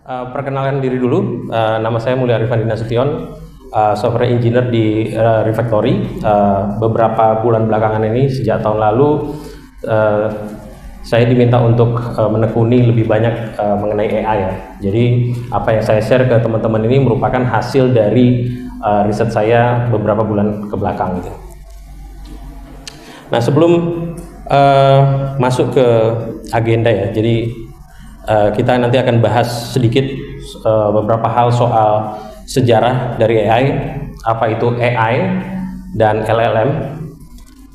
Perkenalkan diri dulu, nama saya Mulya Arifandi Nasution, software engineer di Refactory. Beberapa bulan belakangan ini, sejak tahun lalu, saya diminta untuk menekuni lebih banyak mengenai AI ya. Jadi apa yang saya share ke teman-teman ini merupakan hasil dari riset saya beberapa bulan ke belakang gitu. Nah, sebelum masuk ke agenda ya, jadi kita nanti akan bahas sedikit beberapa hal soal sejarah dari AI, apa itu AI dan LLM.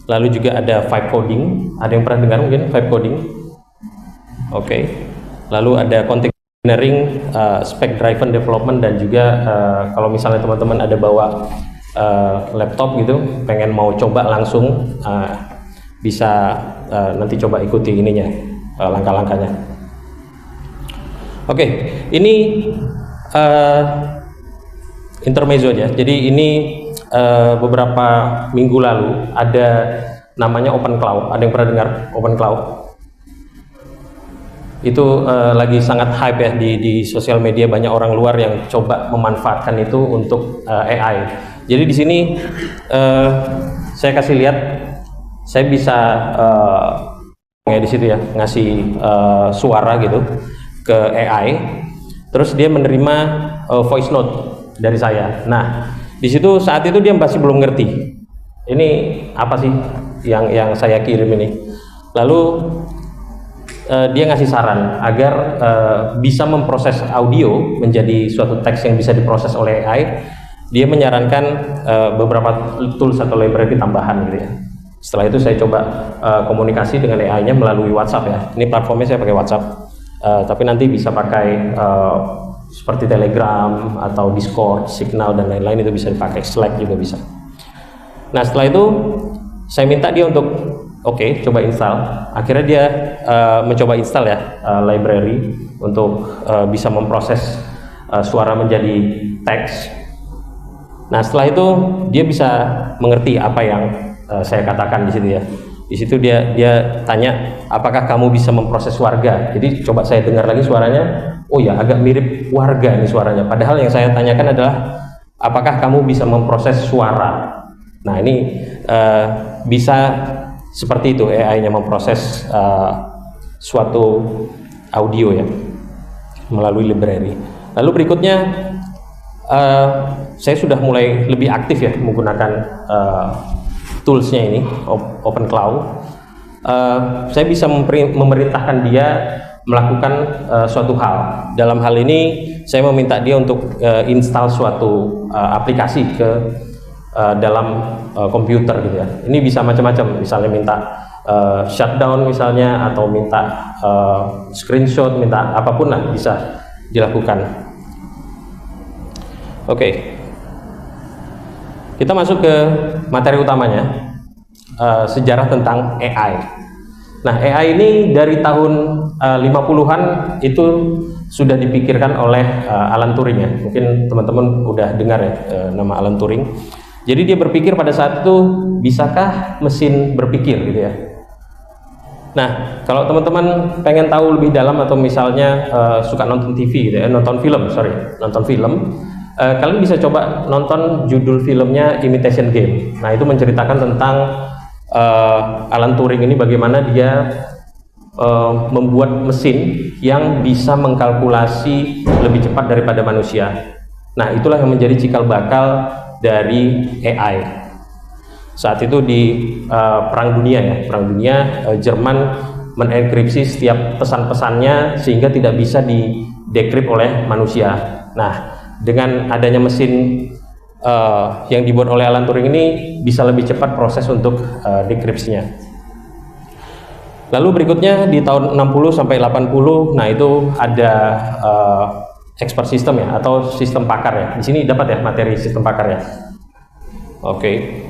Lalu juga ada vibe coding. Ada yang pernah dengar mungkin vibe coding? Oke. Lalu ada context engineering, spec driven development, dan juga kalau misalnya teman-teman ada bawa laptop gitu, pengen mau coba langsung, bisa nanti coba ikuti ininya, langkah-langkahnya. Oke, ini intermezzo aja. Jadi ini beberapa minggu lalu ada namanya Open Cloud. Ada yang pernah dengar Open Cloud? Itu lagi sangat hype ya di sosial media. Banyak orang luar yang coba memanfaatkan itu untuk AI. Jadi di sini saya kasih lihat, saya bisa di situ ya, ngasih suara gitu ke AI, terus dia menerima voice note dari saya. Nah, di situ saat itu dia masih belum ngerti ini apa sih yang saya kirim ini. Lalu dia ngasih saran agar bisa memproses audio menjadi suatu teks yang bisa diproses oleh AI. Dia menyarankan beberapa tools atau library tambahan gitu ya. Setelah itu saya coba komunikasi dengan AI-nya melalui WhatsApp ya. Ini platformnya saya pakai WhatsApp. Tapi nanti bisa pakai seperti Telegram atau Discord, Signal dan lain-lain, itu bisa dipakai, Slack juga bisa. Nah, setelah itu saya minta dia untuk coba install. Akhirnya dia mencoba install ya library untuk bisa memproses suara menjadi teks. Nah, setelah itu dia bisa mengerti apa yang saya katakan di situ ya. Di situ dia tanya, apakah kamu bisa memproses warga? Jadi coba saya dengar lagi suaranya. Oh ya, agak mirip warga nih suaranya. Padahal yang saya tanyakan adalah, apakah kamu bisa memproses suara? Nah, ini bisa seperti itu AI-nya memproses suatu audio ya melalui library. Lalu berikutnya saya sudah mulai lebih aktif ya menggunakan toolsnya ini, Open Cloud. Saya bisa memerintahkan dia melakukan suatu hal. Dalam hal ini saya meminta dia untuk install suatu aplikasi ke dalam komputer gitu ya. Ini bisa macam-macam, misalnya minta shutdown misalnya, atau minta screenshot, minta apapun lah bisa dilakukan. Oke. Kita masuk ke materi utamanya, sejarah tentang AI. Nah, AI ini dari tahun 50-an itu sudah dipikirkan oleh Alan Turing ya. Mungkin teman-teman udah dengar ya nama Alan Turing. Jadi dia berpikir pada saat itu, bisakah mesin berpikir gitu ya. Nah, kalau teman-teman pengen tahu lebih dalam, atau misalnya suka nonton TV gitu ya, nonton film. Kalian bisa coba nonton judul filmnya Imitation Game. Nah, itu menceritakan tentang Alan Turing ini, bagaimana dia membuat mesin yang bisa mengkalkulasi lebih cepat daripada manusia. Nah, itulah yang menjadi cikal bakal dari AI. Saat itu di Perang Dunia, Jerman menenkripsi setiap pesan-pesannya sehingga tidak bisa didekrip oleh manusia. Nah, dengan adanya mesin yang dibuat oleh Alan Turing ini, bisa lebih cepat proses untuk dekripsinya. Lalu berikutnya di tahun 60 sampai 80, nah itu ada expert system ya, atau sistem pakar ya. Di sini dapat ya materi sistem pakar ya. Oke.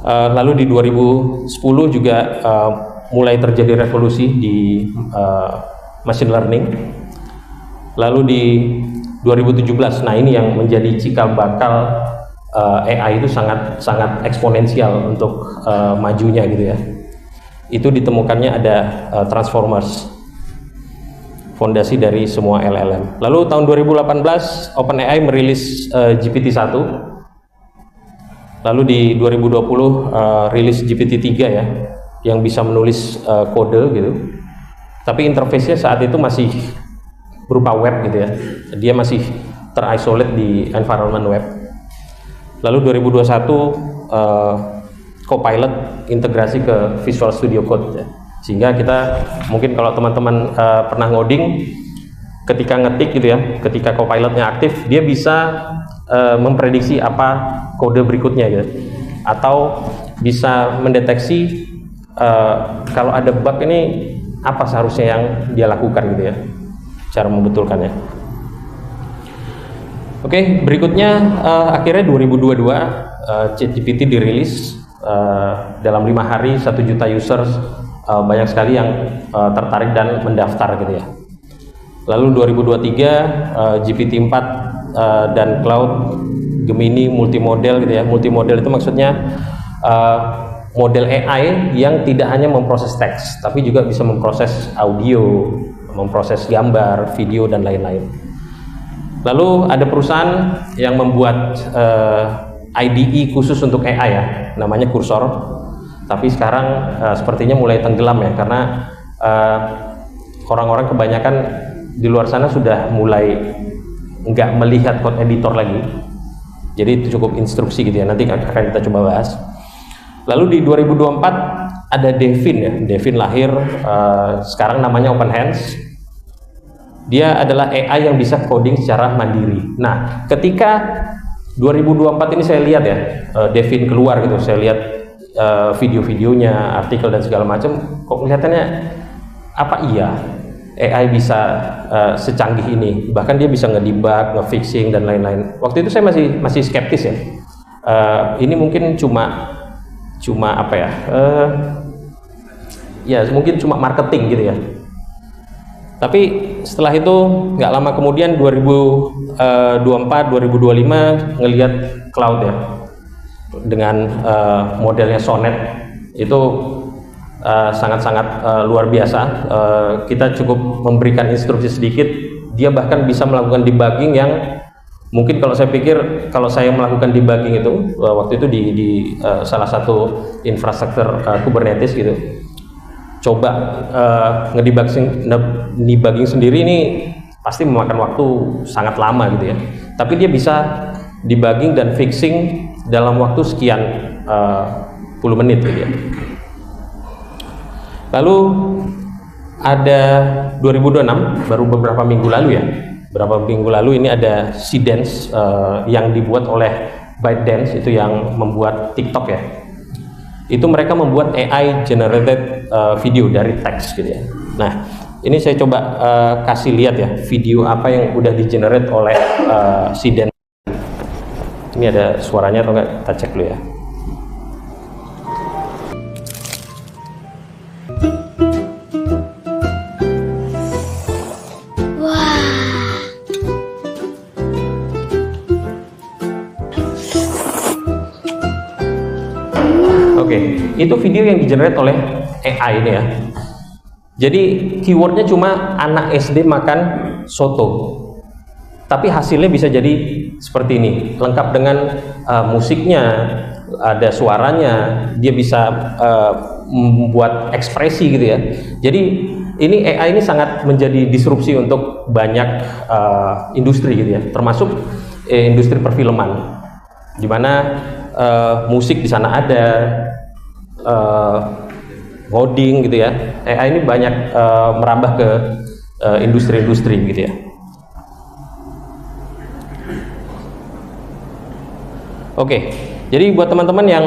Lalu di 2010 juga mulai terjadi revolusi di machine learning. Lalu di 2017, nah ini yang menjadi cikal bakal AI itu sangat eksponensial untuk majunya gitu ya. Itu ditemukannya ada transformers. fondasi dari semua LLM. Lalu tahun 2018 OpenAI merilis GPT-1. Lalu di 2020 rilis GPT-3 ya, yang bisa menulis kode gitu. Tapi interface-nya saat itu masih berupa web gitu ya. Dia masih terisolate di environment web. Lalu 2021 Copilot integrasi ke Visual Studio Code ya. Sehingga kita mungkin kalau teman-teman pernah ngoding, ketika ngetik gitu ya, ketika Copilotnya aktif, dia bisa memprediksi apa kode berikutnya gitu, atau bisa mendeteksi kalau ada bug ini apa seharusnya yang dia lakukan gitu ya, cara membetulkannya. Oke, berikutnya akhirnya 2022 ChatGPT dirilis dalam 5 hari 1 juta users, banyak sekali yang tertarik dan mendaftar gitu ya. Lalu 2023 GPT-4 dan Cloud Gemini multimodel gitu ya. Multimodel itu maksudnya model AI yang tidak hanya memproses teks, tapi juga bisa memproses audio, memproses gambar, video, dan lain-lain. Lalu ada perusahaan yang membuat IDE khusus untuk AI ya, namanya Cursor. Tapi sekarang sepertinya mulai tenggelam ya, karena orang-orang kebanyakan di luar sana sudah mulai nggak melihat code editor lagi. Jadi itu cukup instruksi gitu ya, nanti akan kita coba bahas. Lalu di 2024 ada Devin ya, Devin lahir, sekarang namanya OpenHands. Dia adalah AI yang bisa coding secara mandiri. Nah, ketika 2024 ini saya lihat ya, Devin keluar gitu, saya lihat video-videonya, artikel dan segala macam, kok kelihatannya apa iya AI bisa secanggih ini, bahkan dia bisa ngedebug, ngefixing dan lain-lain. Waktu itu saya masih skeptis ya. Ini mungkin cuma apa ya? Ya mungkin cuma marketing gitu ya. Tapi setelah itu nggak lama kemudian 2024, 2025 ngelihat cloud ya, dengan modelnya Sonnet itu sangat-sangat luar biasa. Kita cukup memberikan instruksi sedikit, dia bahkan bisa melakukan debugging yang mungkin kalau saya pikir kalau saya melakukan debugging itu waktu itu di salah satu infrastruktur Kubernetes gitu, coba ngedebugging sendiri ini pasti memakan waktu sangat lama gitu ya. Tapi dia bisa debugging dan fixing dalam waktu sekian puluh menit gitu ya. Lalu ada 2026, baru beberapa minggu lalu ya, ini ada Seedance yang dibuat oleh ByteDance, itu yang membuat TikTok ya. Itu mereka membuat AI generated video dari teks gitu ya. Nah, ini saya coba kasih lihat ya video apa yang udah di-generate oleh Seedance. Ini ada suaranya atau enggak? Kita cek dulu ya. Oke, itu video yang di-generate oleh AI ini ya. Jadi keywordnya cuma anak SD makan soto, tapi hasilnya bisa jadi seperti ini, lengkap dengan musiknya, ada suaranya, dia bisa membuat ekspresi gitu ya. Jadi ini AI ini sangat menjadi disrupsi untuk banyak industri gitu ya, termasuk industri perfilman, di mana musik di sana ada, coding gitu ya. AI ini banyak merambah ke industri-industri gitu ya. Oke, jadi buat teman-teman yang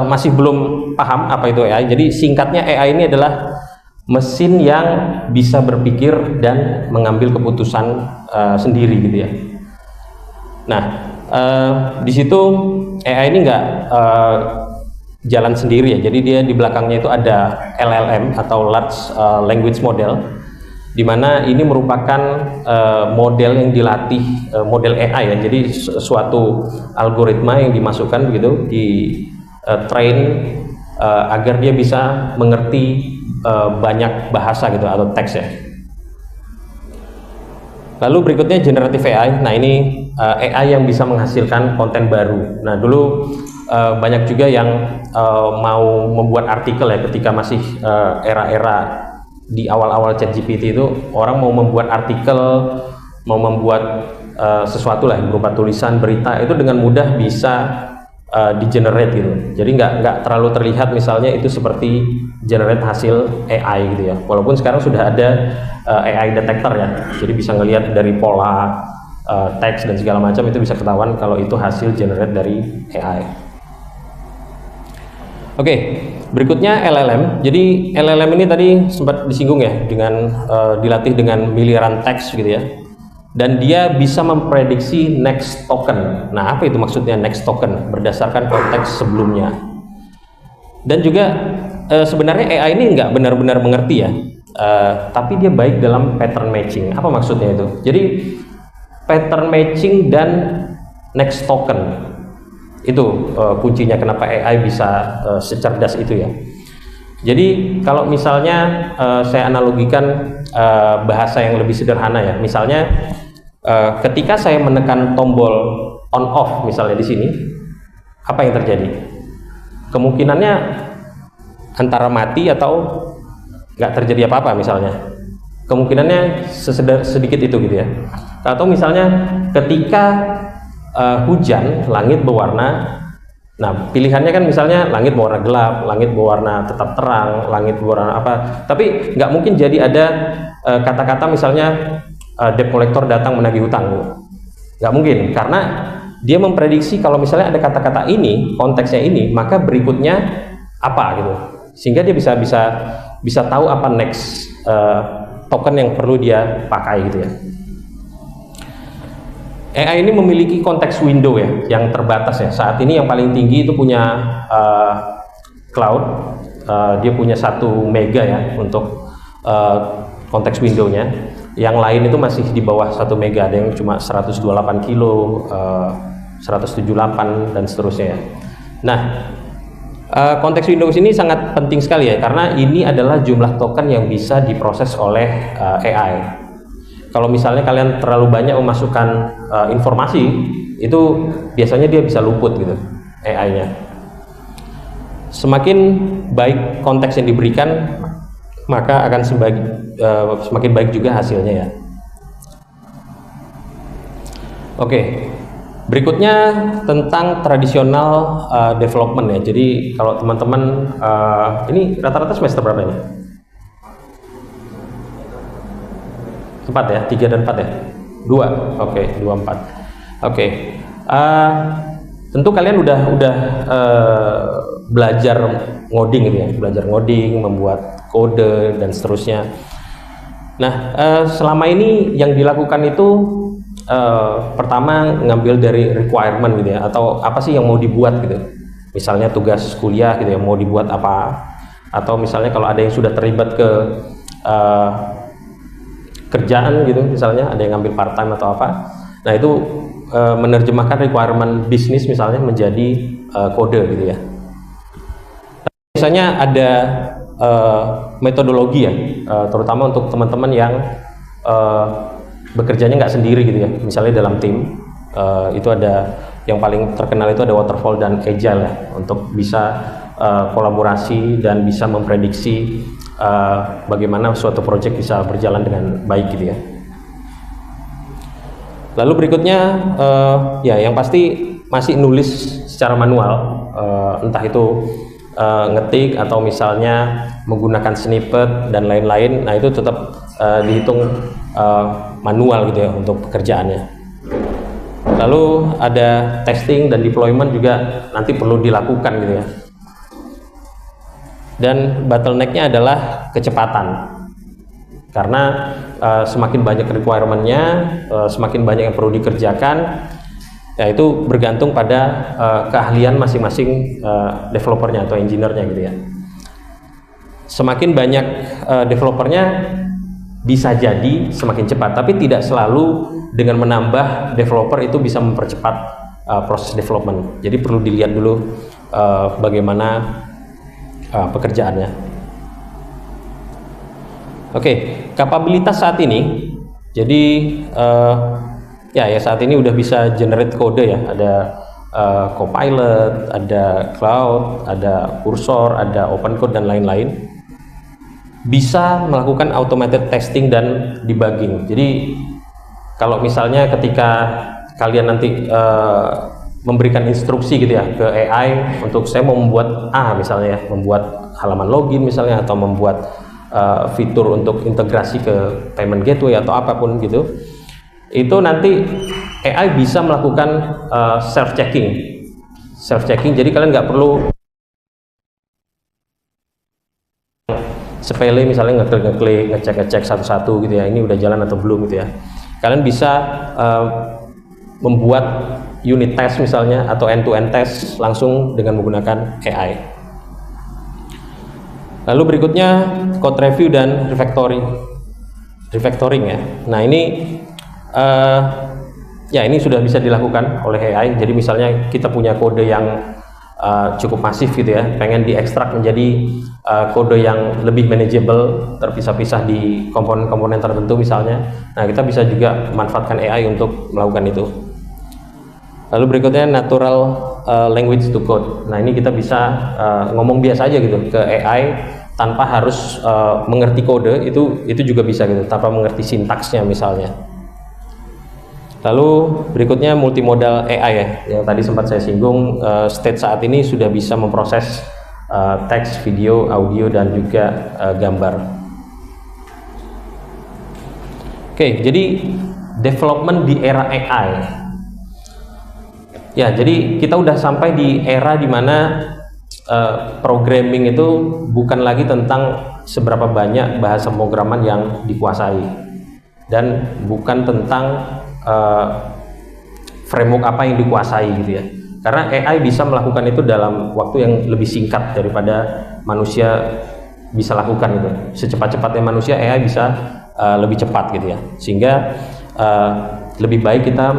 masih belum paham apa itu AI, jadi singkatnya AI ini adalah mesin yang bisa berpikir dan mengambil keputusan sendiri gitu ya. Nah, di situ AI ini nggak jalan sendiri ya, jadi dia di belakangnya itu ada LLM atau Large Language Model, di mana ini merupakan model yang dilatih, model AI ya, jadi suatu algoritma yang dimasukkan begitu, di train agar dia bisa mengerti banyak bahasa gitu atau teks ya. Lalu berikutnya generative AI. Nah ini AI yang bisa menghasilkan konten baru. Nah dulu banyak juga yang mau membuat artikel ya, ketika masih era-era di awal-awal ChatGPT itu, orang mau membuat artikel, mau membuat sesuatu lah berupa tulisan, berita, itu dengan mudah bisa di-generate gitu. Jadi nggak terlalu terlihat misalnya itu seperti generate hasil AI gitu ya. Walaupun sekarang sudah ada AI detector ya. Jadi bisa ngelihat dari pola teks dan segala macam, itu bisa ketahuan kalau itu hasil generate dari AI. Oke, berikutnya LLM. Jadi LLM ini tadi sempat disinggung ya, dengan dilatih dengan miliaran teks gitu ya. Dan dia bisa memprediksi next token. Nah, apa itu maksudnya next token? Berdasarkan konteks sebelumnya. Dan juga sebenarnya AI ini nggak benar-benar mengerti ya, tapi dia baik dalam pattern matching. Apa maksudnya itu? Jadi pattern matching dan next token itu kuncinya kenapa AI bisa secerdas itu ya. Jadi kalau misalnya saya analogikan bahasa yang lebih sederhana ya, misalnya ketika saya menekan tombol on off misalnya di sini, apa yang terjadi? Kemungkinannya antara mati atau nggak terjadi apa-apa misalnya. Kemungkinannya sedikit itu gitu ya. Atau misalnya ketika hujan, langit berwarna. Nah, pilihannya kan misalnya langit berwarna gelap, langit berwarna tetap terang, langit berwarna apa. Tapi nggak mungkin jadi ada kata-kata misalnya debt collector datang menagih hutang. Nggak mungkin, karena dia memprediksi kalau misalnya ada kata-kata ini, konteksnya ini, maka berikutnya apa gitu. Sehingga dia bisa tahu apa next token yang perlu dia pakai gitu ya. AI ini memiliki konteks window ya, yang terbatas ya. Saat ini yang paling tinggi itu punya cloud, dia punya 1 mega ya untuk konteks window-nya. Yang lain itu masih di bawah 1 mega, ada yang cuma 128 kilo, 178 dan seterusnya ya. Nah, konteks Windows ini sangat penting sekali ya, karena ini adalah jumlah token yang bisa diproses oleh AI. Kalau misalnya kalian terlalu banyak memasukkan informasi, itu biasanya dia bisa luput gitu AI-nya. Semakin baik konteks yang diberikan, maka akan semakin baik juga hasilnya ya. Oke, berikutnya tentang tradisional development ya. Jadi kalau teman-teman ini rata-rata semester berapa ini? 4 ya, 3 dan 4 ya? 2, oke, 2, 4. Oke, tentu kalian udah belajar ngoding gitu ya, belajar ngoding, membuat kode dan seterusnya. Nah, selama ini yang dilakukan itu pertama ngambil dari requirement gitu ya, atau apa sih yang mau dibuat gitu. Misalnya tugas kuliah gitu ya, mau dibuat apa, atau misalnya kalau ada yang sudah terlibat ke kerjaan gitu, misalnya ada yang ngambil part time atau apa. Nah, itu menerjemahkan requirement bisnis misalnya menjadi kode gitu ya. Misalnya ada metodologi ya, terutama untuk teman-teman yang bekerjanya nggak sendiri gitu ya. Misalnya dalam tim itu ada yang paling terkenal itu ada waterfall dan agile ya, untuk bisa kolaborasi dan bisa memprediksi bagaimana suatu project bisa berjalan dengan baik gitu ya. Lalu berikutnya ya yang pasti masih nulis secara manual, entah itu ngetik atau misalnya menggunakan snippet dan lain-lain. Nah, itu tetap dihitung manual gitu ya untuk pekerjaannya. Lalu ada testing dan deployment juga nanti perlu dilakukan gitu ya. Dan bottleneck-nya adalah kecepatan, karena semakin banyak requirement-nya, semakin banyak yang perlu dikerjakan, ya itu bergantung pada keahlian masing-masing developernya atau engineer-nya gitu ya. Semakin banyak developernya bisa jadi semakin cepat, tapi tidak selalu dengan menambah developer itu bisa mempercepat proses development. Jadi perlu dilihat dulu bagaimana pekerjaannya. Oke, kapabilitas saat ini, jadi ya saat ini udah bisa generate kode ya, ada Copilot, ada Cloud, ada Cursor, ada OpenCode dan lain-lain. Bisa melakukan automated testing dan debugging. Jadi kalau misalnya ketika kalian nanti memberikan instruksi gitu ya ke AI untuk saya mau membuat misalnya ya, membuat halaman login misalnya, atau membuat fitur untuk integrasi ke payment gateway atau apapun gitu, itu nanti AI bisa melakukan self checking. Jadi kalian nggak perlu sepele misalnya ngeklik ngecek satu-satu gitu ya, ini udah jalan atau belum gitu ya. Kalian bisa membuat unit test misalnya atau end-to-end test langsung dengan menggunakan AI. Lalu berikutnya code review dan refactoring ya. Nah ini ini sudah bisa dilakukan oleh AI. Jadi misalnya kita punya kode yang cukup masif gitu ya, pengen diekstrak menjadi kode yang lebih manageable, terpisah-pisah di komponen-komponen tertentu misalnya. Nah kita bisa juga memanfaatkan AI untuk melakukan itu. Lalu berikutnya natural language to code. Nah ini kita bisa ngomong biasa aja gitu ke AI tanpa harus mengerti kode, itu juga bisa gitu, tanpa mengerti sintaksnya misalnya. Lalu berikutnya multimodal AI ya, yang tadi sempat saya singgung. State saat ini sudah bisa memproses teks, video, audio, dan juga gambar. Oke, jadi development di era AI. Ya, jadi kita udah sampai di era dimana programming itu bukan lagi tentang seberapa banyak bahasa pemrograman yang dikuasai, dan bukan tentang framework apa yang dikuasai gitu ya, karena AI bisa melakukan itu dalam waktu yang lebih singkat daripada manusia bisa lakukan gitu. Secepat-cepatnya manusia, AI bisa lebih cepat gitu ya, sehingga lebih baik kita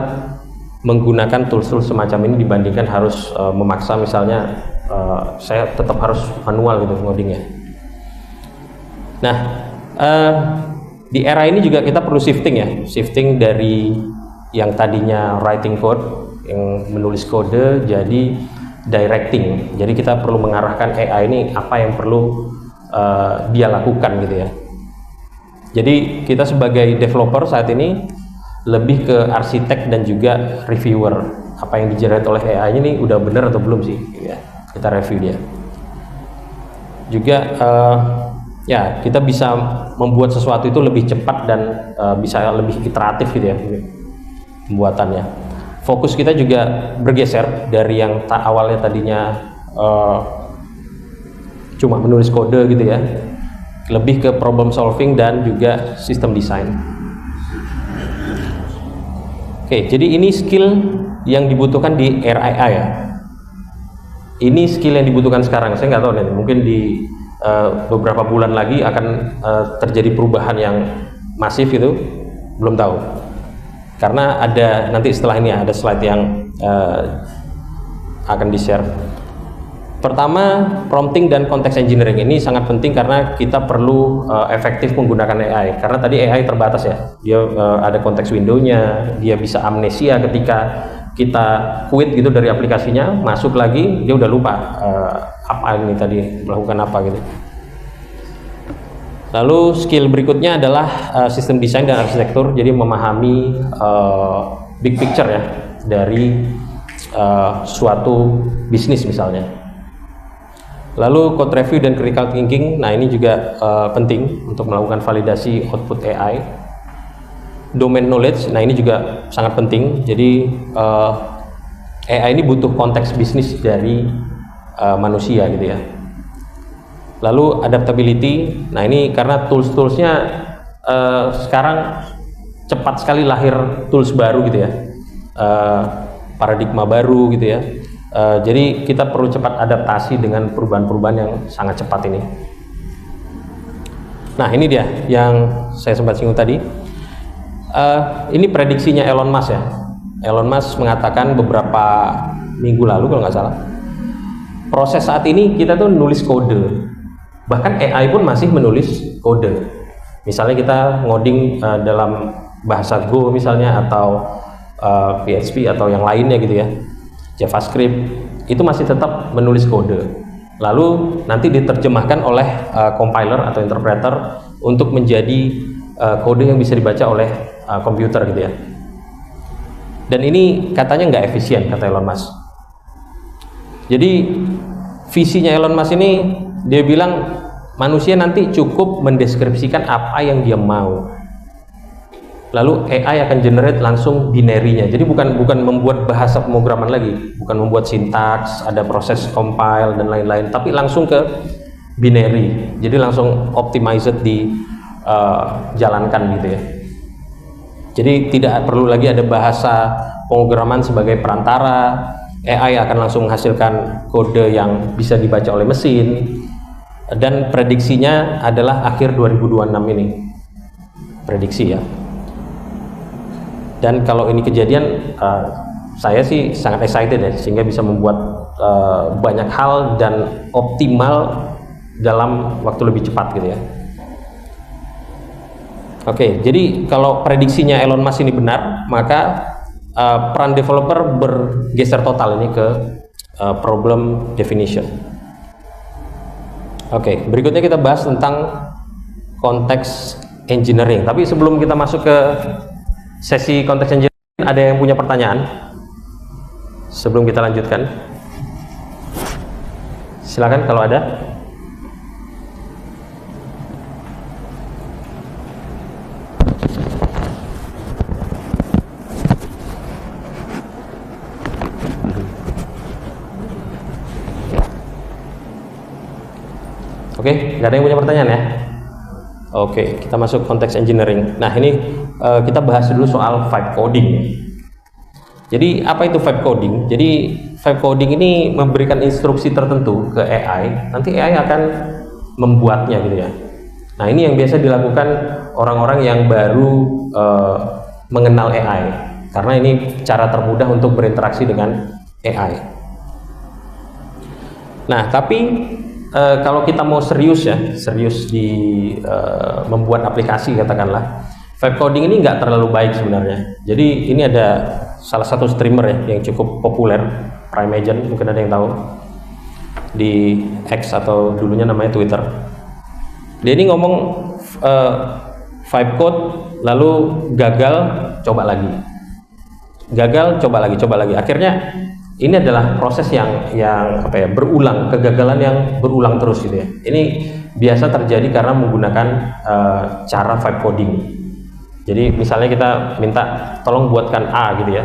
menggunakan tools-tools semacam ini dibandingkan harus memaksa misalnya saya tetap harus manual gitu ngodingnya. Nah di era ini juga kita perlu shifting dari yang tadinya writing code, yang menulis kode, jadi directing. Jadi kita perlu mengarahkan AI ini apa yang perlu dia lakukan gitu ya. Jadi kita sebagai developer saat ini lebih ke arsitek dan juga reviewer. Apa yang di-generate oleh AI ini udah benar atau belum sih gitu ya. Kita review dia. Juga ya kita bisa membuat sesuatu itu lebih cepat dan bisa lebih iteratif gitu ya pembuatannya. Fokus kita juga bergeser dari yang awalnya tadinya cuma menulis kode gitu ya, lebih ke problem solving dan juga sistem design. Oke, jadi ini skill yang dibutuhkan di era AI ya. Ini skill yang dibutuhkan sekarang. Saya nggak tahu nih, mungkin di beberapa bulan lagi akan terjadi perubahan yang masif itu, belum tahu. Karena ada nanti setelah ini ada slide yang akan di-share. Pertama, prompting dan context engineering ini sangat penting karena kita perlu efektif menggunakan AI. Karena tadi AI terbatas ya, dia ada konteks window-nya, dia bisa amnesia ketika kita quit gitu dari aplikasinya, masuk lagi dia udah lupa apa ini tadi melakukan apa gitu. Lalu skill berikutnya adalah sistem desain dan arsitektur, jadi memahami big picture ya dari suatu bisnis misalnya. Lalu code review dan critical thinking, nah ini juga penting untuk melakukan validasi output AI. Domain knowledge, nah ini juga sangat penting. Jadi AI ini butuh konteks bisnis dari manusia gitu ya. Lalu adaptability, nah ini karena tools-toolsnya sekarang cepat sekali lahir tools baru gitu ya, paradigma baru gitu ya. Jadi kita perlu cepat adaptasi dengan perubahan-perubahan yang sangat cepat ini. Nah ini dia yang saya sempat singgung tadi. Ini prediksinya Elon Musk ya. Elon Musk mengatakan beberapa minggu lalu kalau nggak salah, proses saat ini kita tuh nulis kode Bahkan AI pun masih menulis kode. Misalnya kita ngoding dalam bahasa Go misalnya, atau PHP atau yang lainnya gitu ya, JavaScript, itu masih tetap menulis kode. Lalu nanti diterjemahkan oleh compiler atau interpreter untuk menjadi kode yang bisa dibaca oleh komputer gitu ya. Dan ini katanya nggak efisien, kata Elon Musk. Jadi visinya Elon Musk ini, dia bilang manusia nanti cukup mendeskripsikan apa yang dia mau, lalu AI akan generate langsung binary-nya. Jadi bukan membuat bahasa pemrograman lagi, bukan membuat sintaks, ada proses compile dan lain-lain, tapi langsung ke binary. Jadi langsung optimized dijalankan gitu ya. Jadi tidak perlu lagi ada bahasa pemrograman sebagai perantara. AI akan langsung menghasilkan kode yang bisa dibaca oleh mesin, dan prediksinya adalah akhir 2026 ini, prediksi ya. Dan kalau ini kejadian, saya sih sangat excited ya, sehingga bisa membuat banyak hal dan optimal dalam waktu lebih cepat gitu ya. Oke, jadi kalau prediksinya Elon Musk ini benar, maka peran developer bergeser total ini ke problem definition. Oke, berikutnya kita bahas tentang konteks engineering. Tapi sebelum kita masuk ke sesi konteks engineering, ada yang punya pertanyaan sebelum kita lanjutkan? Silakan kalau ada. Oke, nggak ada yang punya pertanyaan ya? Oke, kita masuk konteks engineering. Nah, ini kita bahas dulu soal vibe coding. Jadi, apa itu vibe coding? Jadi, vibe coding ini memberikan instruksi tertentu ke AI, nanti AI akan membuatnya gitu ya. Nah, ini yang biasa dilakukan orang-orang yang baru mengenal AI, karena ini cara termudah untuk berinteraksi dengan AI. Nah, tapi kalau kita mau serius di membuat aplikasi katakanlah, vibe coding ini nggak terlalu baik sebenarnya. Jadi ini ada salah satu streamer ya yang cukup populer, Primeagent, mungkin ada yang tahu, di X atau dulunya namanya Twitter. Dia ini ngomong vibe code, lalu gagal, coba lagi, gagal, coba lagi. Akhirnya ini adalah proses yang apa ya, berulang, kegagalan yang berulang terus gitu ya. Ini biasa terjadi karena menggunakan cara vibe coding. Jadi misalnya kita minta tolong buatkan A gitu ya,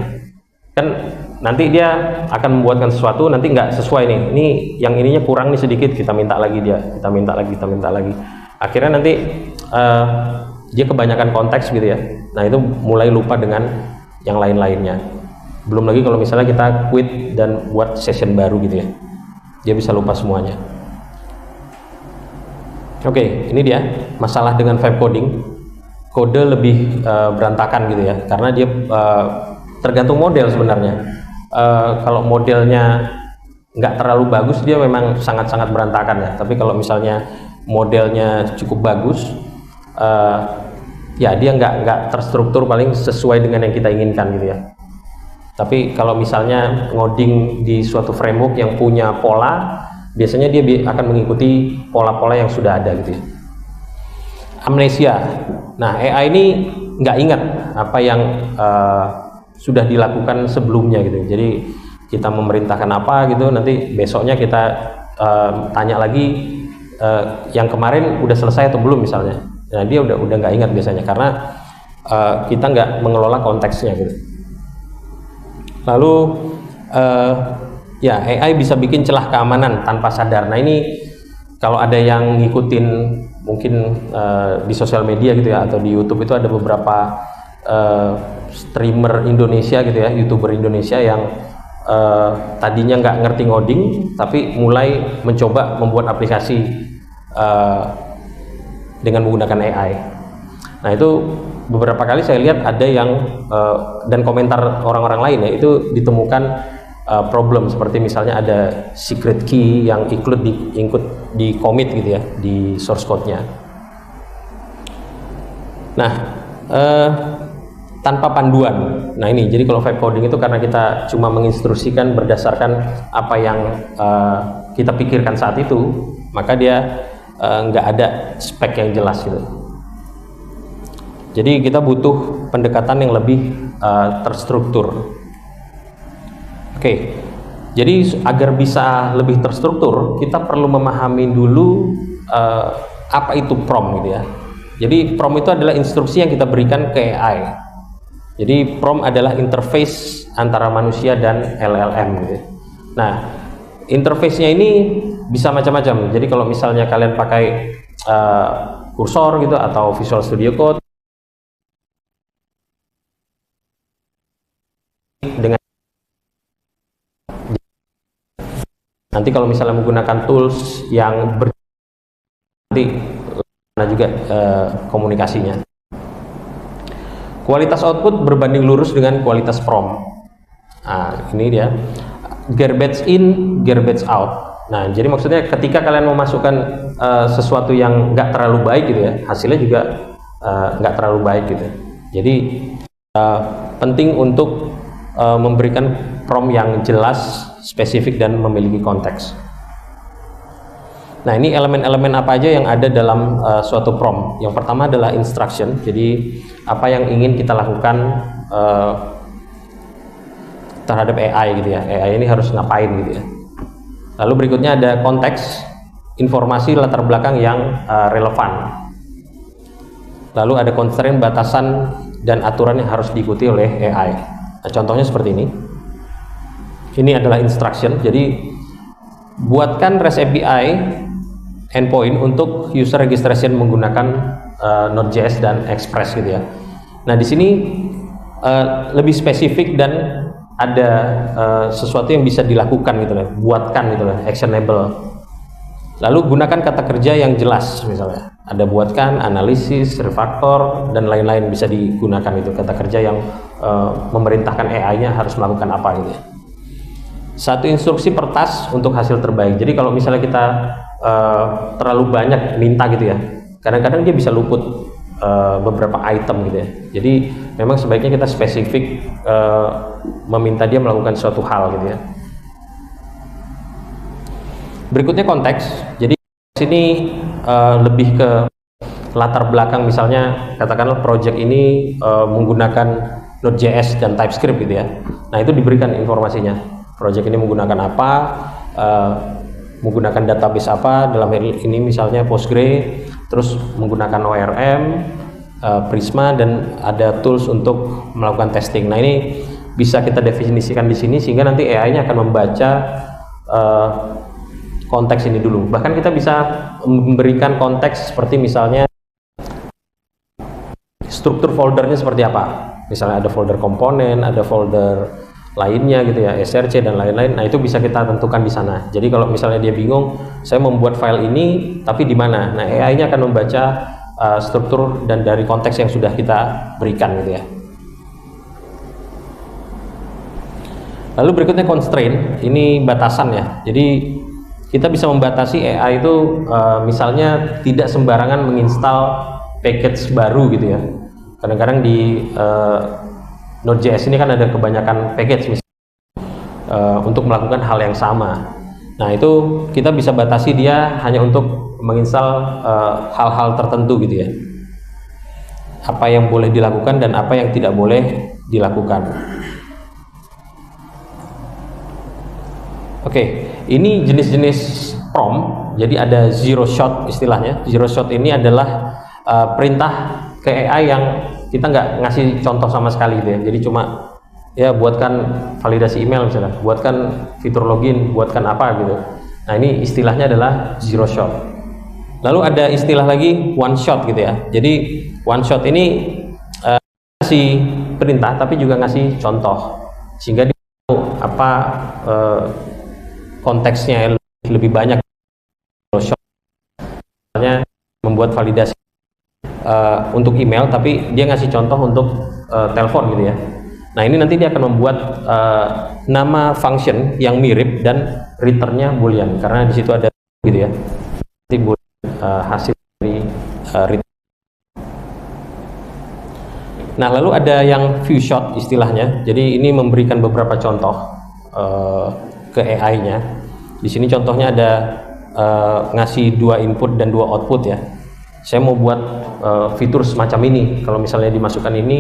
kan nanti dia akan membuatkan sesuatu, nanti nggak sesuai nih, ini yang ininya kurang nih sedikit, kita minta lagi, kita minta lagi. Akhirnya nanti dia kebanyakan konteks gitu ya. Nah, itu mulai lupa dengan yang lain-lainnya. Belum lagi kalau misalnya kita quit dan buat session baru gitu ya, dia bisa lupa semuanya. Oke, ini dia masalah dengan vibe coding. Kode lebih berantakan gitu ya, karena dia tergantung model sebenarnya. Kalau modelnya nggak terlalu bagus, dia memang sangat-sangat berantakan ya. Tapi kalau misalnya modelnya cukup bagus, ya dia nggak terstruktur, paling sesuai dengan yang kita inginkan gitu ya. Tapi kalau misalnya ngoding di suatu framework yang punya pola, biasanya dia akan mengikuti pola-pola yang sudah ada gitu ya. Amnesia. Nah, AI ini nggak ingat apa yang sudah dilakukan sebelumnya gitu. Jadi kita memerintahkan apa gitu, nanti besoknya kita tanya lagi yang kemarin udah selesai atau belum misalnya. Nah, dia udah nggak ingat biasanya karena kita nggak mengelola konteksnya gitu. Lalu ya, AI bisa bikin celah keamanan tanpa sadar. Nah, ini kalau ada yang ngikutin mungkin di sosial media gitu ya, atau di YouTube, itu ada beberapa streamer Indonesia gitu ya, YouTuber Indonesia yang tadinya nggak ngerti ngoding, tapi mulai mencoba membuat aplikasi dengan menggunakan AI. Nah, itu beberapa kali saya lihat ada yang dan komentar orang-orang lain ya, itu ditemukan problem, seperti misalnya ada secret key yang ikut di commit gitu ya, di source code-nya. Nah, tanpa panduan. Nah ini, jadi kalau vibe coding itu karena kita cuma menginstruksikan berdasarkan apa yang kita pikirkan saat itu, maka dia nggak ada spek yang jelas gitu. Jadi kita butuh pendekatan yang lebih terstruktur. Oke, jadi agar bisa lebih terstruktur, kita perlu memahami dulu apa itu prompt gitu ya. Jadi prompt itu adalah instruksi yang kita berikan ke AI. Jadi prompt adalah interface antara manusia dan LLM gitu. Nah, interface-nya ini bisa macam-macam. Jadi kalau misalnya kalian pakai kursor gitu atau Visual Studio Code dengan nanti kalau misalnya menggunakan tools yang nanti juga komunikasinya. Kualitas output berbanding lurus dengan kualitas prompt. Nah, ini dia garbage in, garbage out. Nah, jadi maksudnya ketika kalian memasukkan sesuatu yang nggak terlalu baik gitu ya, hasilnya juga nggak terlalu baik gitu. Jadi penting untuk memberikan prompt yang jelas, spesifik, dan memiliki konteks. Nah, ini elemen-elemen apa aja yang ada dalam suatu prompt. Yang pertama adalah instruction, jadi apa yang ingin kita lakukan terhadap AI gitu ya. AI ini harus ngapain gitu ya. Lalu berikutnya ada konteks, informasi latar belakang yang relevan. Lalu ada constraint, batasan, dan aturan yang harus diikuti oleh AI. Nah, contohnya seperti ini. Ini adalah instruction, jadi buatkan REST API endpoint untuk user registration menggunakan Node.js dan Express gitu ya. Nah, di sini lebih spesifik dan ada sesuatu yang bisa dilakukan gitu loh, buatkan gitu loh, actionable. Lalu gunakan kata kerja yang jelas, misalnya ada buatkan, analisis, refactor, dan lain-lain bisa digunakan itu kata kerja yang memerintahkan AI-nya harus melakukan apa gitu ya. Satu instruksi per task untuk hasil terbaik. Jadi kalau misalnya kita terlalu banyak minta gitu ya, kadang-kadang dia bisa luput beberapa item gitu ya. Jadi memang sebaiknya kita spesifik meminta dia melakukan suatu hal gitu ya. Berikutnya konteks. Jadi sini lebih ke latar belakang, misalnya katakanlah project ini menggunakan Node.js dan TypeScript gitu ya. Nah, itu diberikan informasinya. Project ini menggunakan apa, menggunakan database apa, dalam hal ini misalnya Postgre, terus menggunakan ORM, Prisma, dan ada tools untuk melakukan testing. Nah, ini bisa kita definisikan di sini sehingga nanti AI-nya akan membaca konteks ini dulu. Bahkan kita bisa memberikan konteks seperti misalnya struktur foldernya seperti apa. Misalnya ada folder komponen, ada folder lainnya gitu ya, src dan lain-lain. Nah, itu bisa kita tentukan di sana. Jadi kalau misalnya dia bingung, saya membuat file ini tapi di mana? Nah, AI-nya akan membaca struktur dan dari konteks yang sudah kita berikan gitu ya. Lalu berikutnya constraint, ini batasan ya. Jadi kita bisa membatasi AI itu misalnya tidak sembarangan menginstal package baru gitu ya. Kadang-kadang di Node.js ini kan ada kebanyakan package misalnya, untuk melakukan hal yang sama. Nah, itu kita bisa batasi dia hanya untuk menginstal hal-hal tertentu gitu ya. Apa yang boleh dilakukan dan apa yang tidak boleh dilakukan. Oke, ini jenis-jenis prompt. Jadi ada zero shot istilahnya. Zero shot ini adalah perintah ke AI yang kita nggak ngasih contoh sama sekali gitu ya. Jadi cuma ya buatkan validasi email misalnya, buatkan fitur login, buatkan apa gitu. Nah, ini istilahnya adalah zero shot. Lalu ada istilah lagi one shot gitu ya. Jadi one shot ini ngasih perintah tapi juga ngasih contoh sehingga dia tahu apa konteksnya lebih banyak. Zero shot misalnya membuat validasi untuk email tapi dia ngasih contoh untuk telepon gitu ya. Nah, ini nanti dia akan membuat nama function yang mirip dan returnnya boolean, karena di situ ada gitu ya, nanti hasil dari return. Nah, lalu ada yang few shot istilahnya. Jadi ini memberikan beberapa contoh ke AI-nya. Di sini contohnya ada ngasih 2 input dan 2 output ya. Saya mau buat fitur semacam ini. Kalau misalnya dimasukkan ini,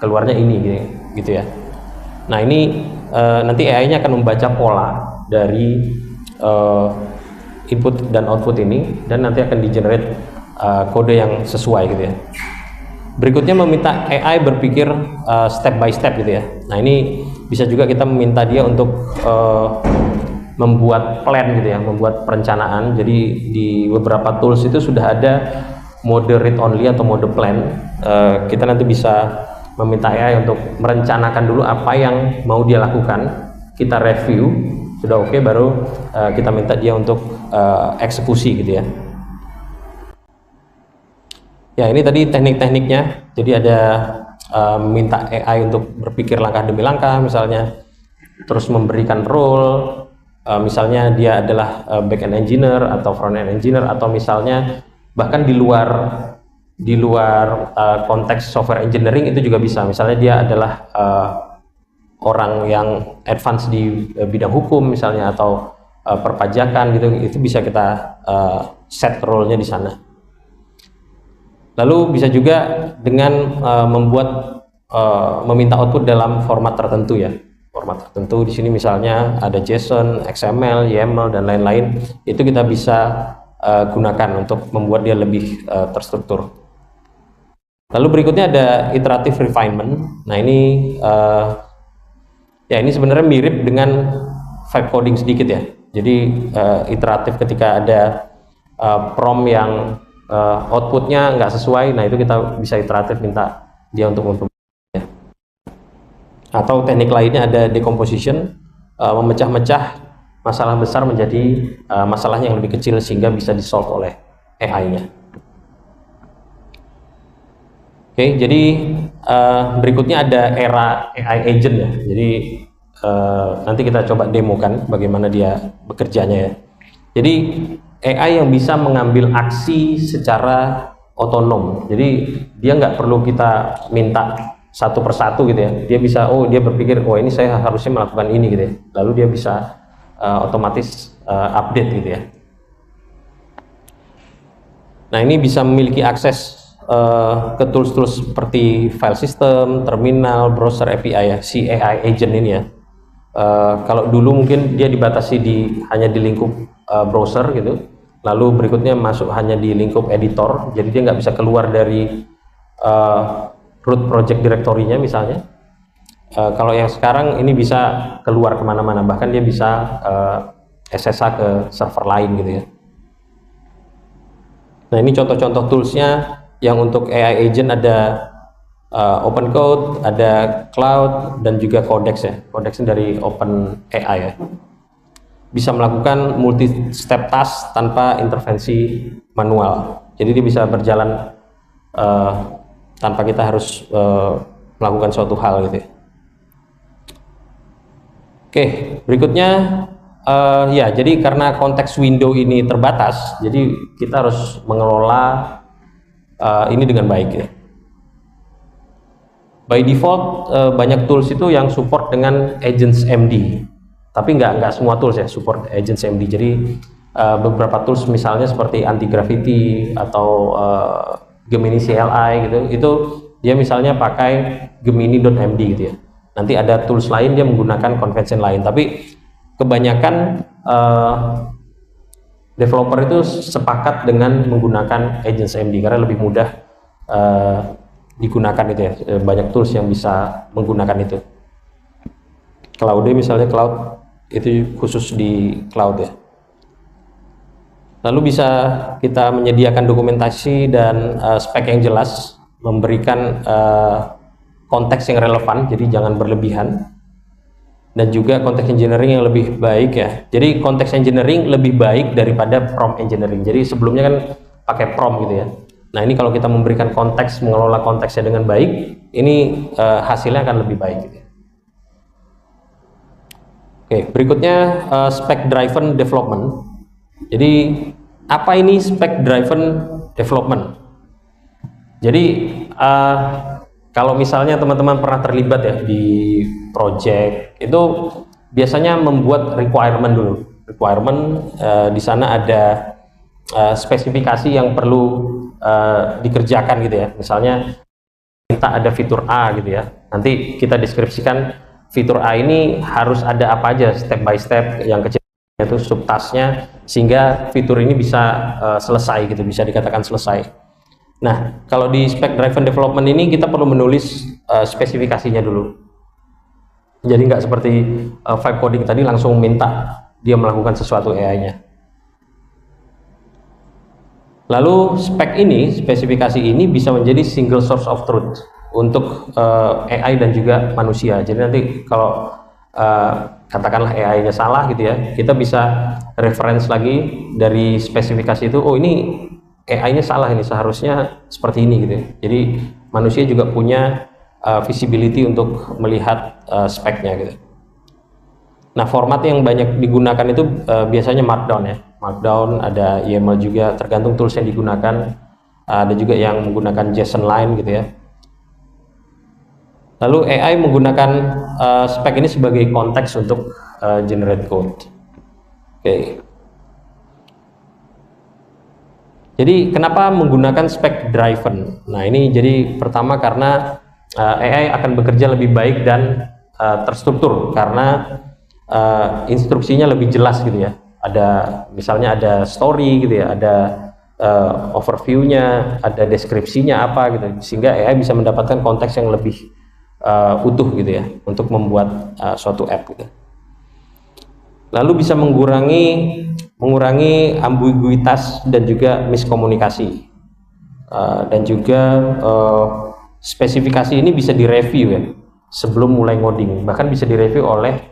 keluarnya ini gitu ya. Nah, ini nanti AI-nya akan membaca pola dari input dan output ini, dan nanti akan di-generate kode yang sesuai gitu ya. Berikutnya meminta AI berpikir step by step gitu ya. Nah, ini bisa juga kita meminta dia untuk membuat plan gitu ya, membuat perencanaan. Jadi di beberapa tools itu sudah ada mode read only atau mode plan. Kita nanti bisa meminta AI untuk merencanakan dulu apa yang mau dia lakukan. Kita review, sudah oke, baru kita minta dia untuk eksekusi gitu ya. Ya, ini tadi teknik-tekniknya. Jadi ada minta AI untuk berpikir langkah demi langkah misalnya, terus memberikan role, misalnya dia adalah back-end engineer atau front-end engineer, atau misalnya bahkan di luar konteks software engineering itu juga bisa. Misalnya dia adalah orang yang advance di bidang hukum misalnya, atau perpajakan gitu, itu bisa kita set role-nya di sana. Lalu bisa juga dengan meminta output dalam format tertentu ya. Format tertentu di sini misalnya ada JSON, XML, YAML dan lain-lain. Itu kita bisa gunakan untuk membuat dia lebih terstruktur. Lalu berikutnya ada iterative refinement. Nah, ini ya ini sebenarnya mirip dengan vibe coding sedikit ya. Jadi iteratif ketika ada prompt yang outputnya nggak sesuai, nah itu kita bisa iteratif minta dia untuk memperbaiki. Atau teknik lainnya ada decomposition, memecah-mecah masalah besar menjadi masalahnya yang lebih kecil sehingga bisa di-solve oleh AI-nya. Oke, jadi berikutnya ada era AI agent ya. Jadi nanti kita coba demokan bagaimana dia bekerjanya ya. Jadi AI yang bisa mengambil aksi secara otonom. Jadi dia nggak perlu kita minta satu persatu gitu ya. Dia bisa, dia berpikir, ini saya harusnya melakukan ini gitu ya. Lalu dia bisa otomatis update gitu ya. Nah, ini bisa memiliki akses ke tools-tools seperti file system, terminal, browser API ya, si AI agent ini ya. Kalau dulu mungkin dia dibatasi hanya di lingkup browser gitu, lalu berikutnya masuk hanya di lingkup editor, jadi dia nggak bisa keluar dari root project directory-nya misalnya. Kalau yang sekarang ini bisa keluar kemana-mana, bahkan dia bisa SSH ke server lain gitu ya. Nah, ini contoh-contoh toolsnya. Yang untuk AI agent ada Open Code, ada Cloud, dan juga Codex ya. Codexnya dari Open AI ya. Bisa melakukan multi-step task tanpa intervensi manual. Jadi dia bisa berjalan tanpa kita harus melakukan suatu hal gitu ya. Oke, berikutnya ya, jadi karena konteks window ini terbatas, jadi kita harus mengelola ini dengan baik ya. By default banyak tools itu yang support dengan agents MD, tapi nggak semua tools ya support agents MD. Jadi beberapa tools misalnya seperti anti-gravity atau Gemini CLI gitu, itu dia misalnya pakai gemini.md gitu ya. Nanti ada tools lain dia menggunakan convention lain, tapi kebanyakan developer itu sepakat dengan menggunakan agents MD karena lebih mudah digunakan itu ya. Banyak tools yang bisa menggunakan itu. Cloud misalnya, Cloud itu khusus di Cloud ya. Lalu bisa kita menyediakan dokumentasi dan spek yang jelas, memberikan konteks yang relevan, jadi jangan berlebihan. Dan juga konteks engineering yang lebih baik ya. Jadi konteks engineering lebih baik daripada prompt engineering. Jadi sebelumnya kan pakai prompt gitu ya. Nah, ini kalau kita memberikan konteks, mengelola konteksnya dengan baik, ini hasilnya akan lebih baik gitu ya. Oke, berikutnya spec driven development. Jadi apa ini spec driven development? Jadi kalau misalnya teman-teman pernah terlibat ya di project, itu biasanya membuat requirement dulu. Requirement di sana ada spesifikasi yang perlu dikerjakan gitu ya. Misalnya minta ada fitur A gitu ya. Nanti kita deskripsikan fitur A ini harus ada apa aja step by step, yang kecil itu subtasnya, sehingga fitur ini bisa selesai gitu, bisa dikatakan selesai. Nah, kalau di spec driven development ini kita perlu menulis spesifikasinya dulu. Jadi nggak seperti vibe coding tadi langsung minta dia melakukan sesuatu AI-nya. Lalu spek ini, spesifikasi ini bisa menjadi single source of truth untuk AI dan juga manusia. Jadi nanti kalau katakanlah AI-nya salah gitu ya, kita bisa reference lagi dari spesifikasi itu, oh ini AI-nya salah, ini seharusnya seperti ini gitu ya. Jadi manusia juga punya visibility untuk melihat speknya gitu. Nah, format yang banyak digunakan itu biasanya Markdown ya. Markdown, ada YAML juga, tergantung tools yang digunakan. Ada juga yang menggunakan JSON line gitu ya. Lalu AI menggunakan spek ini sebagai konteks untuk generate code. Oke. Jadi kenapa menggunakan spec driven? Nah, ini jadi pertama karena AI akan bekerja lebih baik dan terstruktur karena instruksinya lebih jelas gitu ya. Ada misalnya ada story gitu ya, ada overview-nya, ada deskripsinya apa gitu, sehingga AI bisa mendapatkan konteks yang lebih utuh gitu ya untuk membuat suatu app gitu. Lalu bisa mengurangi ambiguitas dan juga miskomunikasi, dan juga spesifikasi ini bisa direview ya sebelum mulai ngoding, bahkan bisa direview oleh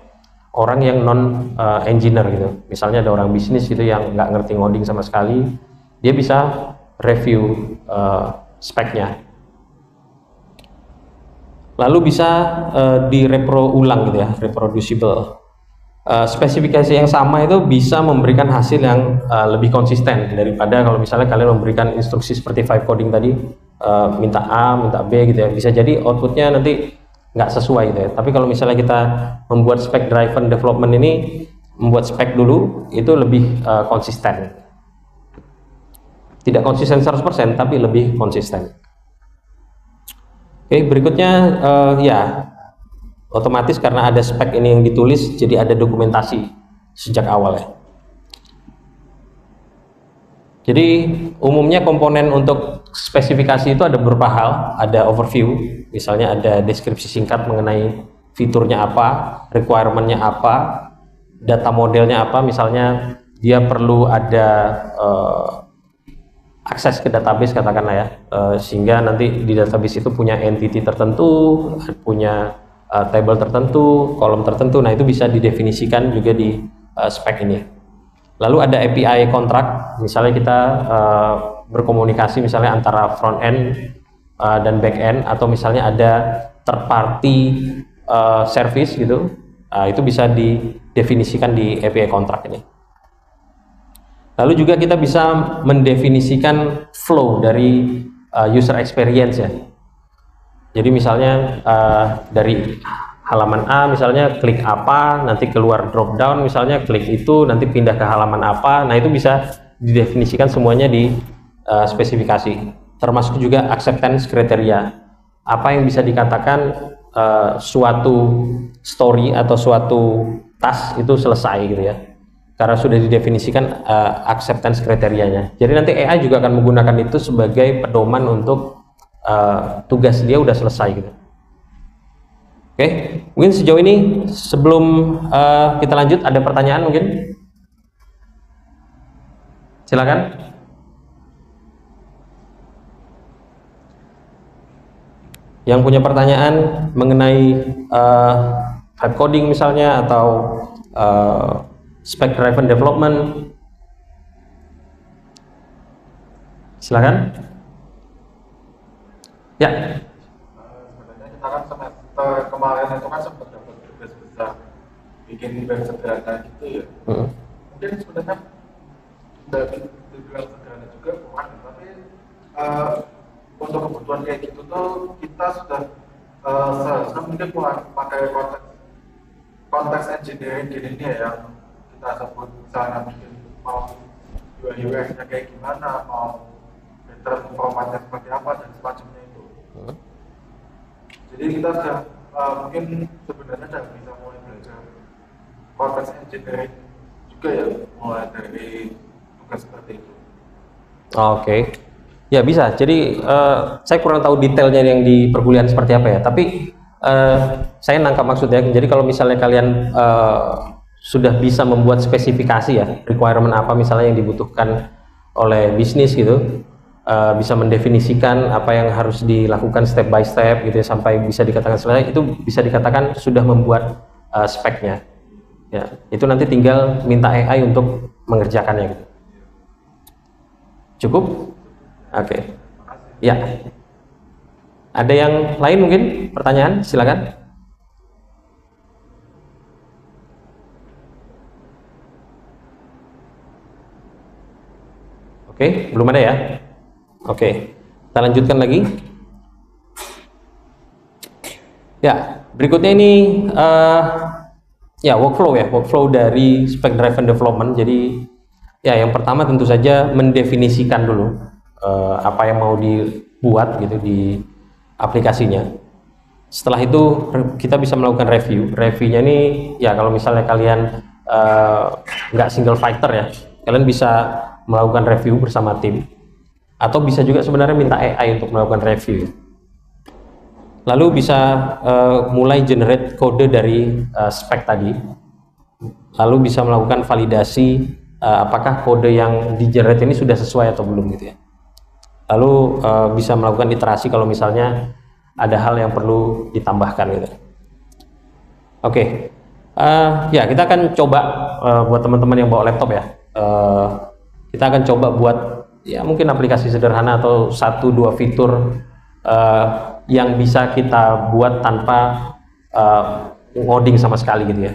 orang yang non engineer gitu. Misalnya ada orang bisnis gitu yang nggak ngerti ngoding sama sekali, dia bisa review speknya. Lalu bisa direpro ulang gitu ya, reproducible. Spesifikasi yang sama itu bisa memberikan hasil yang lebih konsisten daripada kalau misalnya kalian memberikan instruksi seperti vibe coding tadi, minta A, minta B gitu ya. Bisa jadi outputnya nanti nggak sesuai gitu ya. Tapi kalau misalnya kita membuat spec driven development ini, membuat spek dulu, itu lebih konsisten. Tidak konsisten 100%, tapi lebih konsisten. Oke, berikutnya ya otomatis karena ada spek ini yang ditulis, jadi ada dokumentasi sejak awal ya. Jadi umumnya komponen untuk spesifikasi itu ada beberapa hal, ada overview, misalnya ada deskripsi singkat mengenai fiturnya apa, requirementnya apa, data modelnya apa, misalnya dia perlu ada akses ke database katakanlah ya, sehingga nanti di database itu punya entity tertentu, punya table tertentu, kolom tertentu. Nah, itu bisa didefinisikan juga di spek ini. Lalu ada API kontrak, misalnya kita berkomunikasi misalnya antara front end dan back end, atau misalnya ada third party service gitu, itu bisa didefinisikan di API kontrak ini. Lalu juga kita bisa mendefinisikan flow dari user experience ya. Jadi misalnya dari halaman A misalnya klik apa, nanti keluar drop down misalnya klik itu, nanti pindah ke halaman apa. Nah, itu bisa didefinisikan semuanya di spesifikasi. Termasuk juga acceptance kriteria. Apa yang bisa dikatakan suatu story atau suatu task itu selesai gitu ya. Karena sudah didefinisikan acceptance kriterianya. Jadi nanti AI juga akan menggunakan itu sebagai pedoman untuk tugas dia udah selesai gitu. Oke, mungkin sejauh ini sebelum kita lanjut ada pertanyaan mungkin? Silakan. Yang punya pertanyaan mengenai vibe coding misalnya atau spec driven development, silakan. Ya. Sebenarnya kita kan semester kemarin itu kan sempat dapat tugas besar bikin web sederhana gitu ya. Mungkin sebenarnya udah dibilang sederhana juga bukan, tapi untuk kebutuhan kayak gitu tuh kita sudah seharusnya mungkin pakai konteks engineering gini nih ya, yang kita sebut misalnya mungkin mau UI UX-nya kayak gimana, mau pattern formatnya seperti apa dan semacamnya itu. Jadi kita sudah mungkin sebenarnya sudah bisa mulai belajar konteks engineering juga ya, mulai dari tugas seperti itu. Oke. Ya bisa. Jadi saya kurang tahu detailnya yang di perkuliahan seperti apa ya. Tapi saya nangkap maksudnya. Jadi kalau misalnya kalian sudah bisa membuat spesifikasi ya, requirement apa misalnya yang dibutuhkan oleh bisnis gitu, bisa mendefinisikan apa yang harus dilakukan step by step gitu ya, sampai bisa dikatakan selesai, itu bisa dikatakan sudah membuat speknya. Ya, itu nanti tinggal minta AI untuk mengerjakannya gitu. Cukup? Oke. Ya. Ada yang lain mungkin? Pertanyaan? Silakan. Oke, belum ada ya? Oke. Kita lanjutkan lagi. Ya, berikutnya ini ya workflow dari spec driven development. Jadi ya yang pertama tentu saja mendefinisikan dulu apa yang mau dibuat gitu di aplikasinya. Setelah itu kita bisa melakukan review. Reviewnya ini ya kalau misalnya kalian nggak single fighter ya, kalian bisa melakukan review bersama tim, atau bisa juga sebenarnya minta AI untuk melakukan review. Lalu bisa mulai generate kode dari spek tadi, lalu bisa melakukan validasi apakah kode yang di generate ini sudah sesuai atau belum gitu ya. Lalu bisa melakukan iterasi kalau misalnya ada hal yang perlu ditambahkan gitu. Oke. Ya kita akan coba buat teman-teman yang bawa laptop ya, kita akan coba buat ya mungkin aplikasi sederhana atau 1-2 fitur yang bisa kita buat tanpa ngoding sama sekali gitu ya.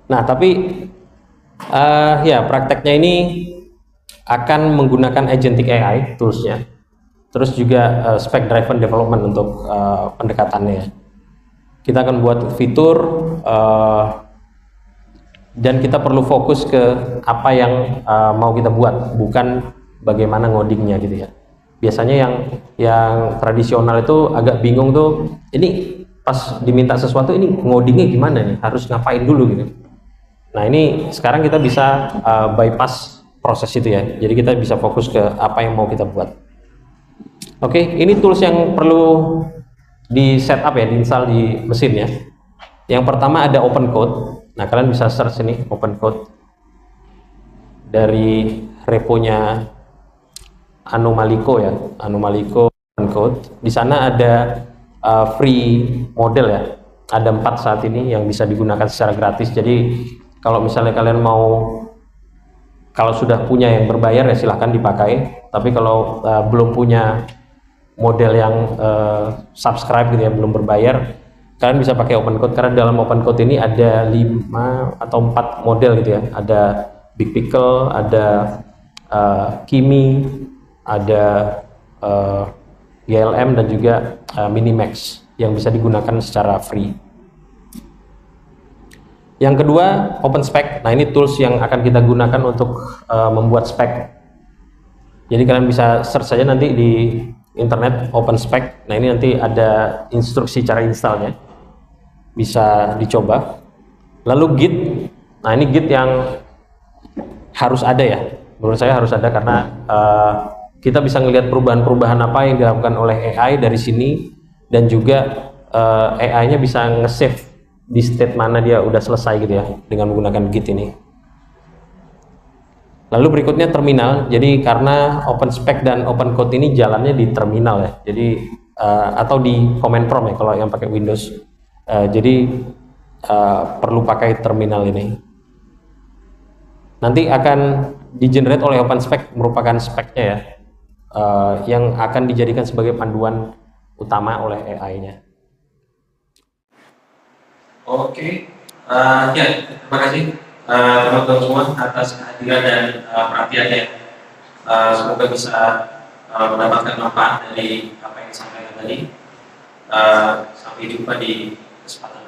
Nah tapi ya prakteknya ini akan menggunakan agentic AI toolsnya, terus juga spec driven development untuk pendekatannya. Kita akan buat fitur dan kita perlu fokus ke apa yang mau kita buat, bukan bagaimana ngodingnya gitu ya. Biasanya yang tradisional itu agak bingung tuh, ini pas diminta sesuatu ini ngodingnya gimana nih, harus ngapain dulu gitu. Nah ini sekarang kita bisa bypass proses itu ya, jadi kita bisa fokus ke apa yang mau kita buat. Oke, ini tools yang perlu di setup ya, diinstal di mesin ya. Yang pertama ada OpenCode. Nah kalian bisa search ini OpenCode dari reponya Anomalico ya, Anomalico OpenCode. Di sana ada free model ya, ada 4 saat ini yang bisa digunakan secara gratis. Jadi kalau misalnya kalian kalau sudah punya yang berbayar ya silahkan dipakai, tapi kalau belum punya model yang subscribe gitu ya, belum berbayar, kalian bisa pakai OpenCode, karena dalam OpenCode ini ada 5 atau 4 model gitu ya. Ada Big Pickle, ada Kimi, ada GLM dan juga Minimax yang bisa digunakan secara free. Yang kedua OpenSpec. Nah ini tools yang akan kita gunakan untuk membuat spek. Jadi kalian bisa search saja nanti di internet OpenSpec. Nah ini nanti ada instruksi cara installnya, bisa dicoba. Lalu Git. Nah ini Git yang harus ada ya, menurut saya harus ada, karena kita bisa melihat perubahan-perubahan apa yang dilakukan oleh AI dari sini, dan juga AI-nya bisa nge-save di state mana dia udah selesai gitu ya dengan menggunakan Git ini. Lalu berikutnya terminal. Jadi karena OpenSpec dan OpenCode ini jalannya di terminal ya, jadi atau di command prompt ya kalau yang pakai Windows. Jadi perlu pakai terminal ini. Nanti akan di-generate oleh OpenSpec, merupakan speknya ya, yang akan dijadikan sebagai panduan utama oleh AI-nya. Oke, Ya, terima kasih teman-teman semua atas kehadiran dan perhatiannya. Semoga bisa mendapatkan manfaat dari apa yang disampaikan tadi. Sampai jumpa di kesempatan